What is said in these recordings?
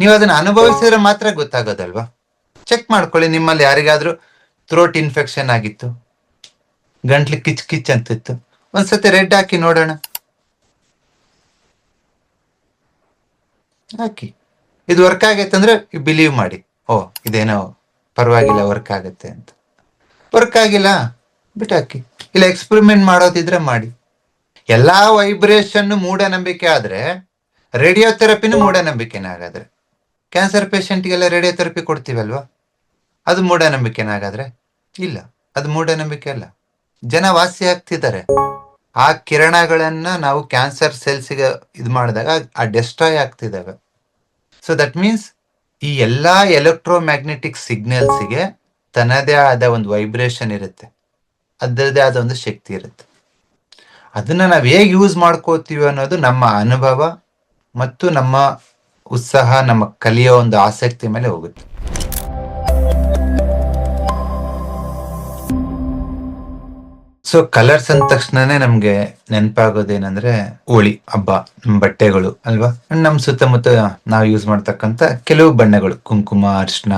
ನೀವು ಅದನ್ನ ಅನುಭವಿಸಿದ್ರೆ ಮಾತ್ರ ಗೊತ್ತಾಗೋದಲ್ವಾ. ಚೆಕ್ ಮಾಡ್ಕೊಳ್ಳಿ, ನಿಮ್ಮಲ್ಲಿ ಯಾರಿಗಾದ್ರೂ ಥ್ರೋಟ್ ಇನ್ಫೆಕ್ಷನ್ ಆಗಿತ್ತು, ಗಂಟ್ಲು ಕಿಚ್ ಕಿಚ್ ಅಂತಿತ್ತು, ಒಂದ್ಸತಿ ರೆಡ್ ಹಾಕಿ ನೋಡೋಣ. ಹಾಕಿ, ಇದು ವರ್ಕ್ ಆಗೈತೆ ಅಂದ್ರೆ ಬಿಲೀವ್ ಮಾಡಿ, ಓ ಇದೇನೋ ಪರವಾಗಿಲ್ಲ ವರ್ಕ್ ಆಗತ್ತೆ ಅಂತ. ವರ್ಕ್ ಆಗಿಲ್ಲ ಬಿಟ್ಟಾಕಿ. ಇಲ್ಲ ಎಕ್ಸ್ಪೆರಿಮೆಂಟ್ ಮಾಡೋದಿದ್ರೆ ಮಾಡಿ. ಎಲ್ಲಾ ವೈಬ್ರೇಷನ್ ಮೂಢನಂಬಿಕೆ ಆದ್ರೆ ರೇಡಿಯೋಥೆರಪಿನೂ ಮೂಢನಂಬಿಕೆನ. ಹಾಗಾದ್ರೆ ಕ್ಯಾನ್ಸರ್ ಪೇಷಂಟ್ಗೆಲ್ಲ ರೇಡಿಯೋಥೆರಪಿ ಕೊಡ್ತೀವಲ್ವಾ, ಅದು ಮೂಢನಂಬಿಕೆನ? ಹಾಗಾದ್ರೆ ಇಲ್ಲ, ಅದು ಮೂಢನಂಬಿಕೆ ಅಲ್ಲ. ಜನ ವಾಸಿ ಆಗ್ತಿದ್ದಾರೆ. ಆ ಕಿರಣಗಳನ್ನ ನಾವು ಕ್ಯಾನ್ಸರ್ ಸೆಲ್ಸ್ಗೆ ಇದು ಮಾಡಿದಾಗ ಆ ಡೆಸ್ಟ್ರಾಯ್ ಆಗ್ತಿದ್ದಾವೆ. ಸೊ ದಟ್ ಮೀನ್ಸ್ ಈ ಎಲ್ಲಾ ಎಲೆಕ್ಟ್ರೋಮ್ಯಾಗ್ನೆಟಿಕ್ ಸಿಗ್ನಲ್ಸ್ಗೆ ತನ್ನದೇ ಆದ ಒಂದು ವೈಬ್ರೇಷನ್ ಇರುತ್ತೆ, ಅದರದೇ ಆದ ಒಂದು ಶಕ್ತಿ ಇರುತ್ತೆ. ಅದನ್ನ ನಾವು ಹೇಗೆ ಯೂಸ್ ಮಾಡ್ಕೋತೀವಿ ಅನ್ನೋದು ನಮ್ಮ ಅನುಭವ ಮತ್ತು ನಮ್ಮ ಉತ್ಸಾಹ, ನಮ್ಮ ಕಲಿಯೋ ಒಂದು ಆಸಕ್ತಿ ಮೇಲೆ ಹೋಗುತ್ತೆ. ಸೊ ಕಲರ್ಸ್ ಅಂದ ತಕ್ಷಣನೇ ನಮ್ಗೆ ನೆನಪಾಗೋದೇನಂದ್ರೆ ಹೋಳಿ ಹಬ್ಬ, ನಮ್ ಬಟ್ಟೆಗಳು ಅಲ್ವಾ. ನಮ್ ಸುತ್ತಮುತ್ತ ನಾವು ಯೂಸ್ ಮಾಡ್ತಕ್ಕಂತ ಕೆಲವು ಬಣ್ಣಗಳು, ಕುಂಕುಮ, ಅರ್ಶಿನ,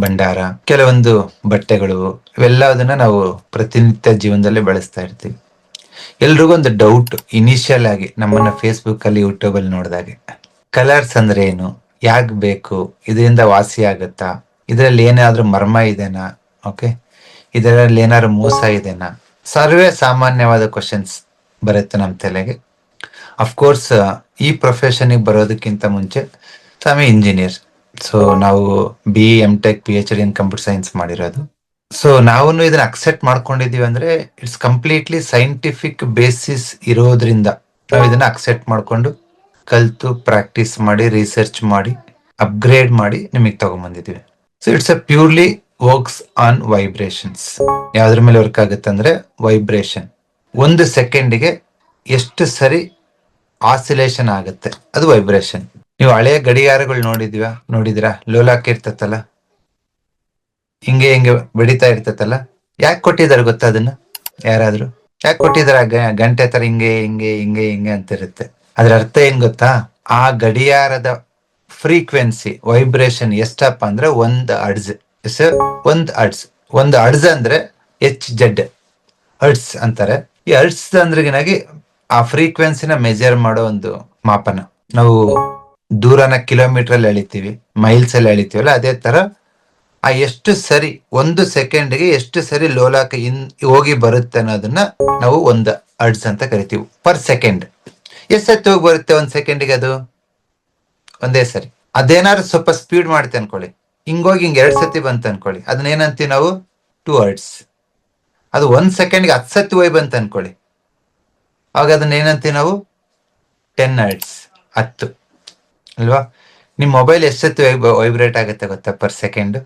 ಭಂಡಾರ, ಕೆಲವೊಂದು ಬಟ್ಟೆಗಳು, ಇವೆಲ್ಲದನ್ನ ನಾವು ಪ್ರತಿನಿತ್ಯ ಜೀವನದಲ್ಲಿ ಬಳಸ್ತಾ ಇರ್ತೀವಿ. ಎಲ್ರಿಗೂ ಒಂದು ಡೌಟ್ ಇನಿಷಿಯಲ್ ಆಗಿ ನಮ್ಮನ್ನ ಫೇಸ್ಬುಕ್ ಅಲ್ಲಿ, ಯೂಟ್ಯೂಬ್ ಅಲ್ಲಿ ನೋಡಿದಾಗೆ, ಕಲರ್ಸ್ ಅಂದ್ರೆ ಏನು, ಯಾಕೆ ಬೇಕು, ಇದರಿಂದ ವಾಸಿ ಆಗತ್ತಾ, ಇದರಲ್ಲಿ ಏನಾದ್ರೂ ಮರ್ಮ ಇದೆನಾ, ಓಕೆ, ಇದರಲ್ಲಿ ಏನಾದ್ರು ಮೋಸ ಇದೆನಾ, ಸರ್ವೇ ಸಾಮಾನ್ಯವಾದ ಕ್ವಶನ್ಸ್ ಬರುತ್ತೆ ನಮ್ಮ ತಲೆಗೆ. ಅಫ್ಕೋರ್ಸ್ ಈ ಪ್ರೊಫೆಷನ್ಗೆ ಬರೋದಕ್ಕಿಂತ ಮುಂಚೆ ಸ್ವಾಮಿ ಇಂಜಿನಿಯರ್. ಸೊ ನಾವು BE, M.Tech, PhD in computer science ಮಾಡಿರೋದು. ಸೊ ನಾವು ಇದನ್ನ ಅಕ್ಸೆಪ್ಟ್ ಮಾಡ್ಕೊಂಡಿದೀವಿ ಅಂದ್ರೆ ಇಟ್ಸ್ ಕಂಪ್ಲೀಟ್ಲಿ ಸೈಂಟಿಫಿಕ್ ಬೇಸಿಸ್ ಇರೋದ್ರಿಂದ ನಾವು ಇದನ್ನ ಅಕ್ಸೆಪ್ಟ್ ಮಾಡ್ಕೊಂಡು ಕಲ್ತು ಪ್ರಾಕ್ಟೀಸ್ ಮಾಡಿ ರಿಸರ್ಚ್ ಮಾಡಿ ಅಪ್ಗ್ರೇಡ್ ಮಾಡಿ ನಿಮಗೆ ತಗೊಂಡ್ಬಂದಿದೀವಿ. So it's a purely works on vibrations. ಯಾವ್ದ್ರ ಮೇಲೆ ವರ್ಕ್ ಆಗುತ್ತೆ ಅಂದ್ರೆ ವೈಬ್ರೇಷನ್. 1 ಸೆಕೆಂಡ್ಗೆ ಎಷ್ಟು ಸರಿ ಆಸಿಲೇಷನ್ ಆಗುತ್ತೆ, ಅದು ವೈಬ್ರೇಷನ್. ನೀವು ಹಳೆಯ ಗಡಿಯಾರಗಳು ನೋಡಿದಿರಾ? ಲೋಲಾಕ್ ಇರ್ತತಲ್ಲ, ಹಿಂಗೆ ಹಿಂಗೆ ಬಡಿತಾ ಇರ್ತತಲ್ಲ. ಯಾಕೆ ಕೊಟ್ಟಿದ್ದಾರೆ ಗೊತ್ತಾ ಅದನ್ನ? ಯಾರಾದ್ರೂ ಯಾಕೆ ಕೊಟ್ಟಿದಾರ? ಗಂಟೆ ತರ ಹಿಂಗೆ ಹಿಂಗೆ ಹಿಂಗೆ ಹಿಂಗೆ ಅಂತ ಇರುತ್ತೆ. ಅದ್ರ ಅರ್ಥ ಏನ್ ಗೊತ್ತಾ? ಆ ಗಡಿಯಾರದ ಫ್ರೀಕ್ವೆನ್ಸಿ ವೈಬ್ರೇಷನ್ ಎಷ್ಟಪ್ಪ ಅಂದ್ರೆ 1 ಹರ್ಟ್ಜ್. 1 ಹರ್ಟ್ಜ್. 1 ಹರ್ಟ್ಜ್ ಅಂದ್ರೆ HZ ಹರ್ಟ್ಸ್ ಅಂತಾರೆ. ಈ ಹರ್ಟ್ಸ್ ಅಂದ್ರೆಗಿನಾಗಿ ಆ ಫ್ರೀಕ್ವೆನ್ಸಿನ ಮೆಜರ್ ಮಾಡೋ ಒಂದು ಮಾಪನ. ನಾವು ದೂರನ ಕಿಲೋಮೀಟರ್ ಅಲ್ಲಿ ಎಳಿತೀವಿ, ಮೈಲ್ಸ್ ಅಲ್ಲಿ ಎಳಿತೀವಲ್ಲ, ಅದೇ ತರ ಆ ಎಷ್ಟು ಸರಿ 1 ಸೆಕೆಂಡ್ಗೆ ಎಷ್ಟು ಸರಿ ಲೋಲಾಕ ಹೋಗಿ ಬರುತ್ತೆ ಅನ್ನೋದನ್ನ ನಾವು 1 ಹರ್ಟ್ಸ್ ಅಂತ ಕರಿತೀವಿ. ಪರ್ ಸೆಕೆಂಡ್ ಎಷ್ಟೊತ್ತು ಹೋಗಿ ಬರುತ್ತೆ 1 ಸೆಕೆಂಡ್ಗೆ? ಅದು ಒಂದೇ ಸರಿ. ಅದೇನಾದ್ರು ಸ್ವಲ್ಪ ಸ್ಪೀಡ್ ಮಾಡುತ್ತೆ ಅನ್ಕೊಳ್ಳಿ, ಹಿಂಗೋಗಿ ಹಿಂಗ್ 2 ಸತಿ ಬಂತ ಅನ್ಕೊಳ್ಳಿ, ಅದನ್ನ ಏನಂತೀವಿ ನಾವು? 2 ಹರ್ಟ್ಸ್. ಅದು 1 ಸೆಕೆಂಡ್ಗೆ 10 ಸತಿ ಹೋಗಿ ಬಂತ ಅನ್ಕೊಳ್ಳಿ, ಆಗ ಅದನ್ನ ಏನಂತೀವಿ ನಾವು? 10 ಹರ್ಟ್ಸ್. 10 ಅಲ್ವಾ? ನಿಮ್ ಮೊಬೈಲ್ ಎಷ್ಟು ಸತಿ ವೈಬ್ರೇಟ್ ಆಗುತ್ತೆ ಗೊತ್ತಾ ಪರ್ ಸೆಕೆಂಡ್?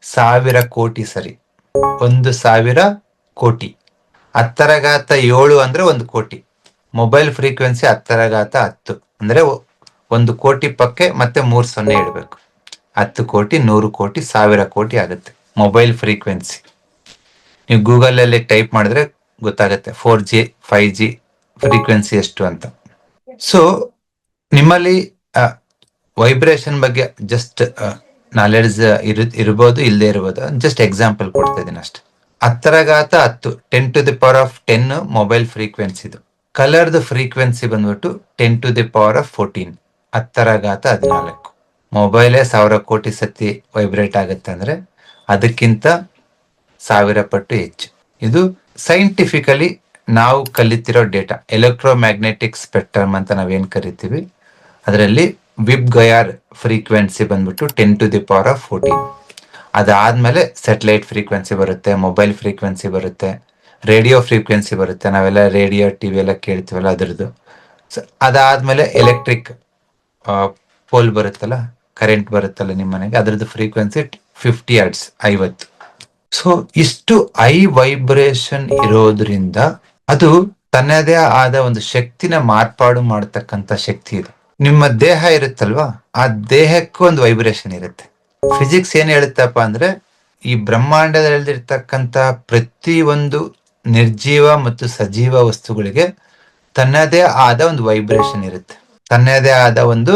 1000 ಕೋಟಿ ಸರಿ. 1000 ಕೋಟಿ. 10⁻7 ಅಂದ್ರೆ 1 ಕೋಟಿ. ಮೊಬೈಲ್ ಫ್ರೀಕ್ವೆನ್ಸಿ 10⁻10 ಅಂದ್ರೆ 1 ಕೋಟಿ ಪಕ್ಕೆ ಮತ್ತೆ 3 0 ಇಡಬೇಕು. 10 ಕೋಟಿ, 100 ಕೋಟಿ, 1000 ಕೋಟಿ ಆಗುತ್ತೆ ಮೊಬೈಲ್ ಫ್ರೀಕ್ವೆನ್ಸಿ. ನೀವು ಗೂಗಲ್ ಅಲ್ಲಿ ಟೈಪ್ ಮಾಡಿದ್ರೆ ಗೊತ್ತಾಗುತ್ತೆ 4G 5G ಫ್ರೀಕ್ವೆನ್ಸಿ ಎಷ್ಟು ಅಂತ. ಸೊ ನಿಮ್ಮಲ್ಲಿ ವೈಬ್ರೇಷನ್ ಬಗ್ಗೆ ಜಸ್ಟ್ ನಾಲೆಡ್ಜ್ ಇರ್ಬೋದು, ಇಲ್ಲದೆ ಇರ್ಬೋದು. ಜಸ್ಟ್ ಎಕ್ಸಾಂಪಲ್ ಕೊಡ್ತಾ ಇದ್ದೀನಿ ಅಷ್ಟೇ. 10⁻10 10⁻10 ಮೊಬೈಲ್ ಫ್ರೀಕ್ವೆನ್ಸಿ. ಇದು ಕಲರ್ದು ಫ್ರೀಕ್ವೆನ್ಸಿ ಬಂದ್ಬಿಟ್ಟು 10⁻14 10⁻14. ಮೊಬೈಲೇ 1000 ಕೋಟಿ ಸತಿ ವೈಬ್ರೇಟ್ ಆಗುತ್ತೆ ಅಂದ್ರೆ ಅದಕ್ಕಿಂತ 1000 ಪಟ್ಟು ಹೆಚ್ಚು. ಇದು ಸೈಂಟಿಫಿಕಲಿ ನಾವು ಕಲಿತಿರೋ ಡೇಟಾ. ಎಲೆಕ್ಟ್ರೋಮ್ಯಾಗ್ನೆಟಿಕ್ ಸ್ಪೆಕ್ಟ್ರಮ್ ಅಂತ ನಾವೇನ್ ಕರಿತೀವಿ, ಅದರಲ್ಲಿ ವಿಬ್ ಗಯಾರ್ ಫ್ರೀಕ್ವೆನ್ಸಿ ಬಂದ್ಬಿಟ್ಟು 10⁻14. ಅದಾದ್ಮೇಲೆ ಸ್ಯಾಟಲೈಟ್ ಫ್ರೀಕ್ವೆನ್ಸಿ ಬರುತ್ತೆ, ಮೊಬೈಲ್ ಫ್ರೀಕ್ವೆನ್ಸಿ ಬರುತ್ತೆ, ರೇಡಿಯೋ ಫ್ರೀಕ್ವೆನ್ಸಿ ಬರುತ್ತೆ. ನಾವೆಲ್ಲ ರೇಡಿಯೋ ಟಿವಿ ಎಲ್ಲ ಕೇಳ್ತೀವಲ್ಲ ಅದರದ್ದು. ಅದಾದ್ಮೇಲೆ ಎಲೆಕ್ಟ್ರಿಕ್ ಪೋಲ್ ಬರುತ್ತಲ್ಲ, ಕರೆಂಟ್ ಬರುತ್ತಲ್ಲ ನಿಮ್ಮ ಮನೆಗೆ, ಅದರದ್ದು ಫ್ರೀಕ್ವೆನ್ಸಿ 50 ಹರ್ಟ್ಸ್ 50. ಸೊ ಇಷ್ಟು ಹೈ ವೈಬ್ರೇಷನ್ ಇರೋದ್ರಿಂದ ಅದು ತನ್ನದೇ ಆದ ಒಂದು ಶಕ್ತಿನ ಮಾರ್ಪಾಡು ಮಾಡತಕ್ಕಂತ ಶಕ್ತಿ ಇದೆ. ನಿಮ್ಮ ದೇಹ ಇರುತ್ತಲ್ವಾ, ಆ ದೇಹಕ್ಕೂ ಒಂದು ವೈಬ್ರೇಷನ್ ಇರುತ್ತೆ. ಫಿಸಿಕ್ಸ್ ಏನ್ ಹೇಳುತ್ತಪ್ಪ ಅಂದ್ರೆ, ಈ ಬ್ರಹ್ಮಾಂಡದಲ್ಲಿರ್ತಕ್ಕಂತ ಪ್ರತಿಯೊಂದು ನಿರ್ಜೀವ ಮತ್ತು ಸಜೀವ ವಸ್ತುಗಳಿಗೆ ತನ್ನದೇ ಆದ ಒಂದು ವೈಬ್ರೇಷನ್ ಇರುತ್ತೆ, ತನ್ನದೇ ಆದ ಒಂದು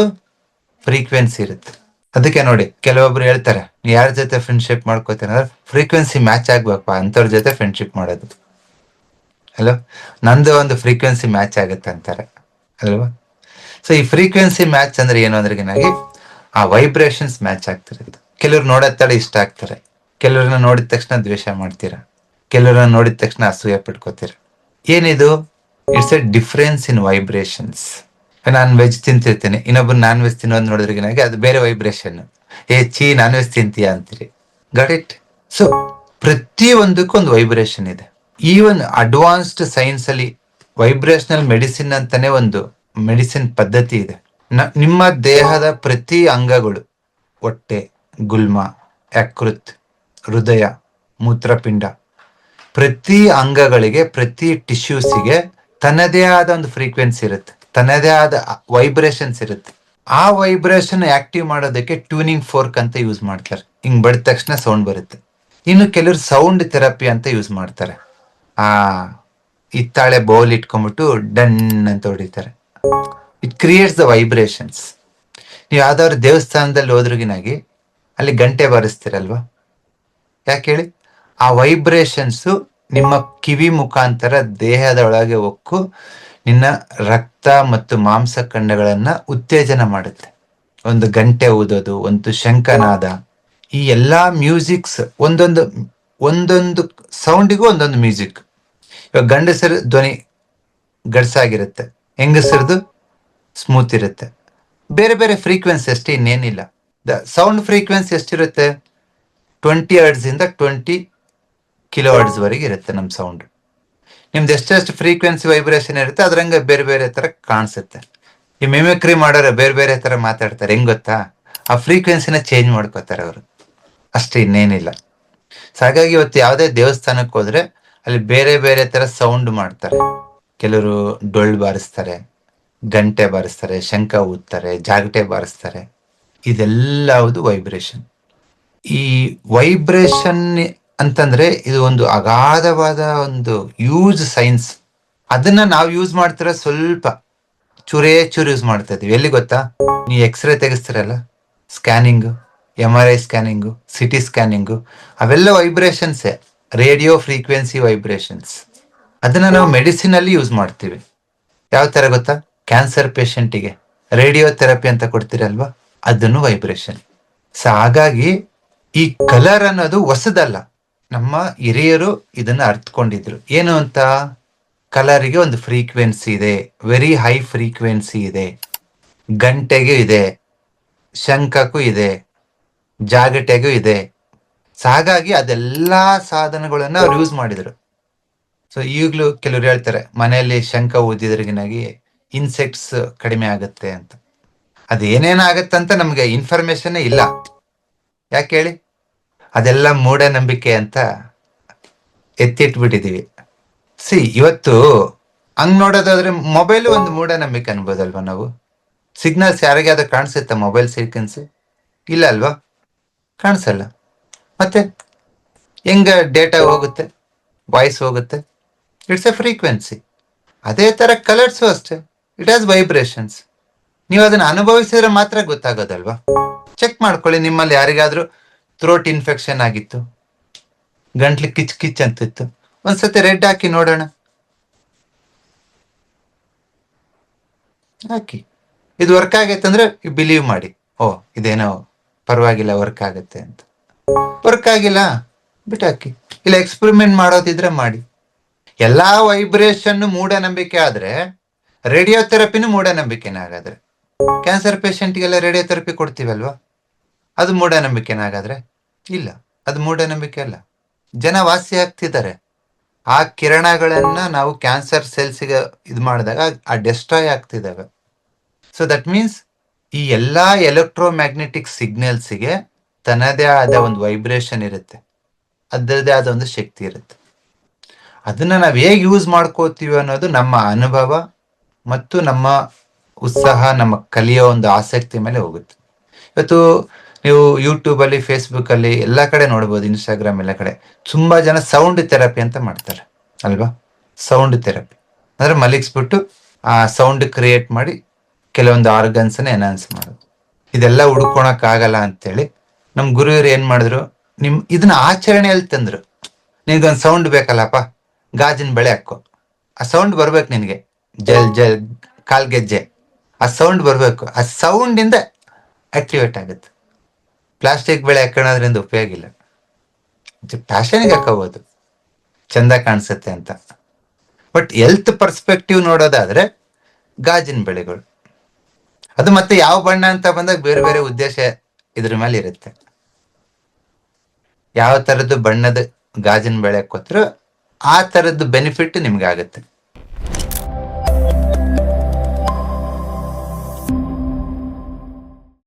ಫ್ರೀಕ್ವೆನ್ಸಿ ಇರುತ್ತೆ. ಅದಕ್ಕೆ ನೋಡಿ ಕೆಲವೊಬ್ರು ಹೇಳ್ತಾರೆ, ಯಾರ ಜೊತೆ ಫ್ರೆಂಡ್ಶಿಪ್ ಮಾಡ್ಕೋತೀನಿ ಅಂದ್ರೆ ಫ್ರೀಕ್ವೆನ್ಸಿ ಮ್ಯಾಚ್ ಆಗ್ಬೇಕಪ್ಪ ಅಂತವ್ರ ಜೊತೆ ಫ್ರೆಂಡ್ಶಿಪ್ ಮಾಡೋದು. ಅಲ್ವಾ? ನಂದು ಒಂದು ಫ್ರೀಕ್ವೆನ್ಸಿ ಮ್ಯಾಚ್ ಆಗುತ್ತೆ ಅಂತಾರೆ ಅಲ್ವಾ? ಸೊ ಈ ಫ್ರೀಕ್ವೆನ್ಸಿ ಮ್ಯಾಚ್ ಅಂದ್ರೆ ಏನು ಅಂದ್ರೆಗಿನಾಗಿ ಆ ವೈಬ್ರೇಷನ್ಸ್ ಮ್ಯಾಚ್ ಆಗ್ತಿರುತ್ತೆ. ಕೆಲವ್ರು ನೋಡತ್ತಡೆ ಇಷ್ಟ ಆಗ್ತಾರೆ, ಕೆಲವ್ರನ್ನ ನೋಡಿದ ತಕ್ಷಣ ದ್ವೇಷ ಮಾಡ್ತೀರಾ, ಕೆಲವ್ರನ್ನ ನೋಡಿದ ತಕ್ಷಣ ಅಸೂಯೆ ಪಡ್ಕೋತೀರ. ಏನಿದು? It's A difference in vibrations. ನಾನು ವೆಜ್ ತಿಂತಿರ್ತೇನೆ, ಇನ್ನೊಬ್ರು ನಾನ್ ವೆಜ್ ತಿನ್ನೋದು ನೋಡಿದ್ರಿಗಿನಾಗಿ ಅದು ಬೇರೆ ವೈಬ್ರೇಷನ್. ಚೀ ನಾನ್ ವೆಜ್ ತಿಂತೀಯ ಅಂತೀರಿ. Got it? ಸೊ ಪ್ರತಿ ಒಂದಕ್ಕೂ ಒಂದು ವೈಬ್ರೇಷನ್ ಇದೆ. ಈವನ್ ಅಡ್ವಾನ್ಸ್ಡ್ ಸೈನ್ಸ್ ಅಲ್ಲಿ ವೈಬ್ರೇಷನಲ್ ಮೆಡಿಸಿನ್ ಅಂತಾನೆ ಒಂದು ಮೆಡಿಸಿನ್ ಪದ್ಧತಿ ಇದೆ. ನಿಮ್ಮ ದೇಹದ ಪ್ರತಿ ಅಂಗಗಳು, ಹೊಟ್ಟೆ, ಗುಲ್ಮ, ಯಕೃತ್, ಹೃದಯ, ಮೂತ್ರಪಿಂಡ, ಪ್ರತಿ ಅಂಗಗಳಿಗೆ, ಪ್ರತಿ ಟಿಶ್ಯೂಸಿಗೆ ತನ್ನದೇ ಆದ ಒಂದು ಫ್ರೀಕ್ವೆನ್ಸಿ ಇರುತ್ತೆ, ತನ್ನದೇ ಆದ ವೈಬ್ರೇಷನ್ಸ್ ಇರುತ್ತೆ. ಆ ವೈಬ್ರೇಷನ್ ಆಕ್ಟಿವ್ ಮಾಡೋದಕ್ಕೆ ಟ್ಯೂನಿಂಗ್ ಫೋರ್ಕ್ ಅಂತ ಯೂಸ್ ಮಾಡ್ತಾರೆ. ಹಿಂಗ್ ಬಡಿದ ತಕ್ಷಣ ಸೌಂಡ್ ಬರುತ್ತೆ. ಇನ್ನು ಕೆಲವರು ಸೌಂಡ್ ಥೆರಪಿ ಅಂತ ಯೂಸ್ ಮಾಡ್ತಾರೆ. ಆ ಹಿತ್ತಾಳೆ ಬೌಲ್ ಇಟ್ಕೊಂಡ್ಬಿಟ್ಟು ಡನ್ ಅಂತ ಹೊಡಿತಾರೆ. It creates the vibrations. ನೀವು ಯಾವ್ದಾದ್ರು ದೇವಸ್ಥಾನದಲ್ಲಿ ಹೋದ್ರಿಗಿನಾಗಿ ಅಲ್ಲಿ ಗಂಟೆ ಬಾರಿಸ್ತೀರಲ್ವಾ? ಯಾಕೆ ಹೇಳಿ? ಆ ವೈಬ್ರೇಷನ್ಸು ನಿಮ್ಮ ಕಿವಿ ಮುಖಾಂತರ ದೇಹದ ಒಳಗೆ ಹೊಕ್ಕು ನಿನ್ನ ರಕ್ತ ಮತ್ತು ಮಾಂಸಖಂಡಗಳನ್ನ ಉತ್ತೇಜನ ಮಾಡುತ್ತೆ. ಒಂದು ಗಂಟೆ ಊದೋದು, ಒಂದು ಶಂಖನಾದ, ಈ ಎಲ್ಲಾ ಮ್ಯೂಸಿಕ್ಸ್ ಒಂದೊಂದು ಸೌಂಡಿಗೂ ಒಂದೊಂದು ಮ್ಯೂಸಿಕ್. ಇವಾಗ ಗಂಡಸರ ಧ್ವನಿ ಗಡ್ಸಾಗಿರುತ್ತೆ, ಹೆಂಗಸರದು ಸ್ಮೂತ್ ಇರುತ್ತೆ. ಬೇರೆ ಬೇರೆ ಫ್ರೀಕ್ವೆನ್ಸಿ ಅಷ್ಟೇ, ಇನ್ನೇನಿಲ್ಲ. ದ ಸೌಂಡ್ ಫ್ರೀಕ್ವೆನ್ಸಿ ಎಷ್ಟಿರುತ್ತೆ? 20 ಹರ್ಟ್ಸ್ ಇಂದ 20 ಕಿಲೋ ಹರ್ಟ್ಸ್ ವರೆಗೆ ಇರುತ್ತೆ ನಮ್ಮ ಸೌಂಡ್. ನಿಮ್ದು ಎಷ್ಟೆಷ್ಟು ಫ್ರೀಕ್ವೆನ್ಸಿ ವೈಬ್ರೇಷನ್ ಇರುತ್ತೆ ಅದ್ರಂಗೆ ಬೇರೆ ಬೇರೆ ತರ ಕಾಣಿಸುತ್ತೆ. ಈ ಮಿಮಿಕ್ರಿ ಮಾಡೋರು ಬೇರೆ ಬೇರೆ ತರ ಮಾತಾಡ್ತಾರೆ. ಹೆಂಗ್ ಗೊತ್ತಾ? ಆ ಫ್ರೀಕ್ವೆನ್ಸಿನ ಚೇಂಜ್ ಮಾಡ್ಕೋತಾರೆ ಅವರು, ಅಷ್ಟೇ, ಇನ್ನೇನಿಲ್ಲ. ಸೊ ಹಾಗಾಗಿ ಇವತ್ತು ಯಾವುದೇ ದೇವಸ್ಥಾನಕ್ಕೆ ಹೋದ್ರೆ ಅಲ್ಲಿ ಬೇರೆ ಬೇರೆ ತರ ಸೌಂಡ್ ಮಾಡ್ತಾರೆ. ಕೆಲವರು ಡೊಳ್ಳು ಬಾರಿಸ್ತಾರೆ, ಗಂಟೆ ಬಾರಿಸ್ತಾರೆ, ಶಂಖ ಊದ್ತಾರೆ, ಜಾಗಟೆ ಬಾರಿಸ್ತಾರೆ. ಇದೆಲ್ಲವುದು ವೈಬ್ರೇಷನ್. ಈ ವೈಬ್ರೇಷನ್ ಅಂತಂದ್ರೆ ಇದು ಒಂದು ಅಗಾಧವಾದ ಒಂದು ಯೂಸ್ ಸೈನ್ಸ್. ಅದನ್ನ ನಾವು ಯೂಸ್ ಮಾಡ್ತಿರೋ ಸ್ವಲ್ಪ ಚೂರೇ ಚೂರು ಯೂಸ್ ಮಾಡ್ತಾ ಇದೀವಿ. ಎಲ್ಲಿ ಗೊತ್ತಾ? ನೀವು ಎಕ್ಸ್ರೇ ತೆಗಿಸ್ತಿರಲ್ಲ, scanning, MRI scanning, CT scanning, ಅವೆಲ್ಲ ವೈಬ್ರೇಷನ್ಸೇ, ರೇಡಿಯೋ ಫ್ರೀಕ್ವೆನ್ಸಿ ವೈಬ್ರೇಷನ್ಸ್. ಅದನ್ನ ನಾವು ಮೆಡಿಸಿನ್ ಅಲ್ಲಿ ಯೂಸ್ ಮಾಡ್ತೀವಿ. ಯಾವ ತರ ಗೊತ್ತಾ? ಕ್ಯಾನ್ಸರ್ ಪೇಷಂಟಿಗೆ ರೇಡಿಯೋ ಥೆರಪಿ ಅಂತ ಕೊಡ್ತೀರಲ್ವಾ, ಅದನ್ನು ವೈಬ್ರೇಷನ್. ಸೊ ಹಾಗಾಗಿ ಈ ಕಲರ್ ಅನ್ನೋದು ಹೊಸದಲ್ಲ. ನಮ್ಮ ಹಿರಿಯರು ಇದನ್ನ ಅರ್ಥಕೊಂಡಿದ್ರು. ಏನು ಅಂತ? ಕಲರಿಗೆ ಒಂದು ಫ್ರೀಕ್ವೆನ್ಸಿ ಇದೆ, ವೆರಿ ಹೈ ಫ್ರೀಕ್ವೆನ್ಸಿ ಇದೆ. ಗಂಟೆಗೂ ಇದೆ, ಶಂಖಕ್ಕೂ ಇದೆ, ಜಾಗಟೆಗೂ ಇದೆ. ಸೊ ಹಾಗಾಗಿ ಅದೆಲ್ಲಾ ಸಾಧನಗಳನ್ನ ಅವ್ರು ಯೂಸ್ ಮಾಡಿದ್ರು. ಸೊ ಈಗಲೂ ಕೆಲವ್ರು ಹೇಳ್ತಾರೆ ಮನೆಯಲ್ಲಿ ಶಂಖ ಊದಿದ್ರಿಗಿನಾಗಿ ಇನ್ಸೆಕ್ಟ್ಸ್ ಕಡಿಮೆ ಆಗುತ್ತೆ ಅಂತ. ಅದೇನೇನಾಗತ್ತಂತ ನಮ್ಗೆ ಇನ್ಫಾರ್ಮೇಶನ್ ಇಲ್ಲ. ಯಾಕೆ ಹೇಳಿ? ಅದೆಲ್ಲ ಮೂಢನಂಬಿಕೆ ಅಂತ ಎತ್ತಿಟ್ಬಿಟ್ಟಿದೀವಿ. ಇವತ್ತು ಹಂಗ್ ನೋಡೋದಾದ್ರೆ ಮೊಬೈಲ್ ಒಂದು ಮೂಢನಂಬಿಕೆ ಅನ್ಬೋದಲ್ವಾ ನಾವು? ಸಿಗ್ನಲ್ಸ್ ಯಾರಿಗಾದ್ರೂ ಕಾಣಿಸುತ್ತಾ ಮೊಬೈಲ್ ಸೀಕ್ವೆನ್ಸ್? ಇಲ್ಲ ಅಲ್ವಾ? ಕಾಣಿಸಲ್ಲ. ಮತ್ತೆ ಹೆಂಗ ಡೇಟಾ ಹೋಗುತ್ತೆ, ವಾಯ್ಸ್ ಹೋಗುತ್ತೆ? It's A frequency. ಅದೇ ತರ ಕಲರ್ಸು ಅಷ್ಟೇ, ಇಟ್ ಹ್ಯಾಸ್ ವೈಬ್ರೇಷನ್ಸ್. ನೀವು ಅದನ್ನ ಅನುಭವಿಸಿದ್ರೆ ಮಾತ್ರ ಗೊತ್ತಾಗೋದಲ್ವಾ? ಚೆಕ್ ಮಾಡ್ಕೊಳ್ಳಿ. ನಿಮ್ಮಲ್ಲಿ ಯಾರಿಗಾದ್ರೂ ಥ್ರೋಟ್ ಇನ್ಫೆಕ್ಷನ್ ಆಗಿತ್ತು, ಗಂಟ್ಲು ಕಿಚ್ ಕಿಚ್ ಅಂತಿತ್ತು, ಒಂದ್ಸತಿ ರೆಡ್ ಹಾಕಿ ನೋಡೋಣ. ಹಾಕಿ, ಇದು ವರ್ಕ್ ಆಗೈತೆ ಅಂದ್ರೆ ಬಿಲೀವ್ ಮಾಡಿ, ಓ ಇದೇನೋ ಪರವಾಗಿಲ್ಲ ವರ್ಕ್ ಆಗತ್ತೆ ಅಂತ. ವರ್ಕ್ ಆಗಿಲ್ಲ ಬಿಟ್ಟಾಕಿ. ಇಲ್ಲ ಎಕ್ಸ್ಪೆರಿಮೆಂಟ್ ಮಾಡೋದಿದ್ರೆ ಮಾಡಿ. ಎಲ್ಲಾ ವೈಬ್ರೇಷನ್ ಮೂಢನಂಬಿಕೆ ಆದ್ರೆ ರೇಡಿಯೋ ಥೆರಪಿನೂ ಮೂಢನಂಬಿಕೆನ. ಹಾಗಾದ್ರೆ ಕ್ಯಾನ್ಸರ್ ಪೇಷಂಟ್ಗೆಲ್ಲ ರೇಡಿಯೋ ಥೆರಪಿ ಕೊಡ್ತೀವಲ್ವಾ, ಅದು ಮೂಢನಂಬಿಕೆನ? ಹಾಗಾದ್ರೆ ಇಲ್ಲ, ಅದು ಮೂಢನಂಬಿಕೆ ಅಲ್ಲ. ಜನ ವಾಸಿ ಆಗ್ತಿದ್ದಾರೆ. ಆ ಕಿರಣಗಳನ್ನ ನಾವು ಕ್ಯಾನ್ಸರ್ ಸೆಲ್ಸ್ಗೆ ಇದು ಮಾಡಿದಾಗ ಆ ಡೆಸ್ಟ್ರಾಯ್ ಆಗ್ತಿದ್ದಾವೆ. ಸೊ ದಟ್ ಮೀನ್ಸ್ ಈ ಎಲ್ಲಾ ಎಲೆಕ್ಟ್ರೋಮ್ಯಾಗ್ನೆಟಿಕ್ ಸಿಗ್ನಲ್ಸ್ಗೆ ತನ್ನದೇ ಆದ ಒಂದು ವೈಬ್ರೇಷನ್ ಇರುತ್ತೆ, ಅದರದೇ ಆದ ಒಂದು ಶಕ್ತಿ ಇರುತ್ತೆ. ಅದನ್ನ ನಾವು ಹೇಗೆ ಯೂಸ್ ಮಾಡ್ಕೋತೀವಿ ಅನ್ನೋದು ನಮ್ಮ ಅನುಭವ ಮತ್ತು ನಮ್ಮ ಉತ್ಸಾಹ, ನಮ್ಮ ಕಲಿಯೋ ಒಂದು ಆಸಕ್ತಿ ಮೇಲೆ ಹೋಗುತ್ತೆ. ಇವತ್ತು ನೀವು ಯೂಟ್ಯೂಬ್ ಅಲ್ಲಿ, ಫೇಸ್ಬುಕ್ ಅಲ್ಲಿ ಎಲ್ಲ ಕಡೆ ನೋಡ್ಬೋದು, ಇನ್ಸ್ಟಾಗ್ರಾಮ್ ಎಲ್ಲ ಕಡೆ ತುಂಬಾ ಜನ ಸೌಂಡ್ ಥೆರಪಿ ಅಂತ ಮಾಡ್ತಾರೆ ಅಲ್ವಾ? ಸೌಂಡ್ ಥೆರಪಿ ಅಂದ್ರೆ ಮಲಗಿಸ್ಬಿಟ್ಟು ಆ ಸೌಂಡ್ ಕ್ರಿಯೇಟ್ ಮಾಡಿ ಕೆಲವೊಂದು ಆರ್ಗನ್ಸ್ ಎನ್ಹಾನ್ಸ್ ಮಾಡೋದು. ಇದೆಲ್ಲ ಹುಡ್ಕೊಳಕ್ ಆಗಲ್ಲ ಅಂತೇಳಿ ನಮ್ ಗುರುವ್ರು ಏನ್ ಮಾಡಿದ್ರು, ಇದನ್ನ ಆಚರಣೆಯಲ್ಲಿ ತಂದ್ರು. ನಿನ್ಗೊಂದ್ ಸೌಂಡ್ ಬೇಕಲ್ಲಪ್ಪ, ಗಾಜಿನ ಬಳೆ ಹಾಕೋ, ಆ ಸೌಂಡ್ ಬರ್ಬೇಕು ನಿನ್ಗೆ, ಜಲ್ ಜಲ್ ಕಾಲ್ಗೆಜ್ಜೆ, ಆ ಸೌಂಡ್ ಬರ್ಬೇಕು. ಆ ಸೌಂಡ್ ಇಂದ ಆಕ್ಟಿವೇಟ್ ಆಗುತ್ತೆ. ಪ್ಲಾಸ್ಟಿಕ್ ಬಳೆ ಹಾಕೋದ್ರಿಂದ ಉಪಯೋಗ ಇಲ್ಲ. ಫ್ಯಾಷನ್ಗೆ ಹಾಕೋಬಹುದು, ಚಂದ ಕಾಣಿಸುತ್ತೆ ಅಂತ. ಬಟ್ ಹೆಲ್ತ್ ಪರ್ಸ್ಪೆಕ್ಟಿವ್ ನೋಡೋದಾದ್ರೆ ಗಾಜಿನ ಬಳೆಗಳು. ಅದು ಮತ್ತೆ ಯಾವ ಬಣ್ಣ ಅಂತ ಬಂದಾಗ ಬೇರೆ ಬೇರೆ ಉದ್ದೇಶ ಇದ್ರ ಮೇಲೆ ಇರುತ್ತೆ. ಯಾವ ತರದ್ದು ಬಣ್ಣದ ಗಾಜಿನ ಬಳೆ ಕೊಟ್ಟರು ಆ ತರದ್ದು ಬೆನಿಫಿಟ್ ನಿಮ್ಗೆ ಆಗುತ್ತೆ.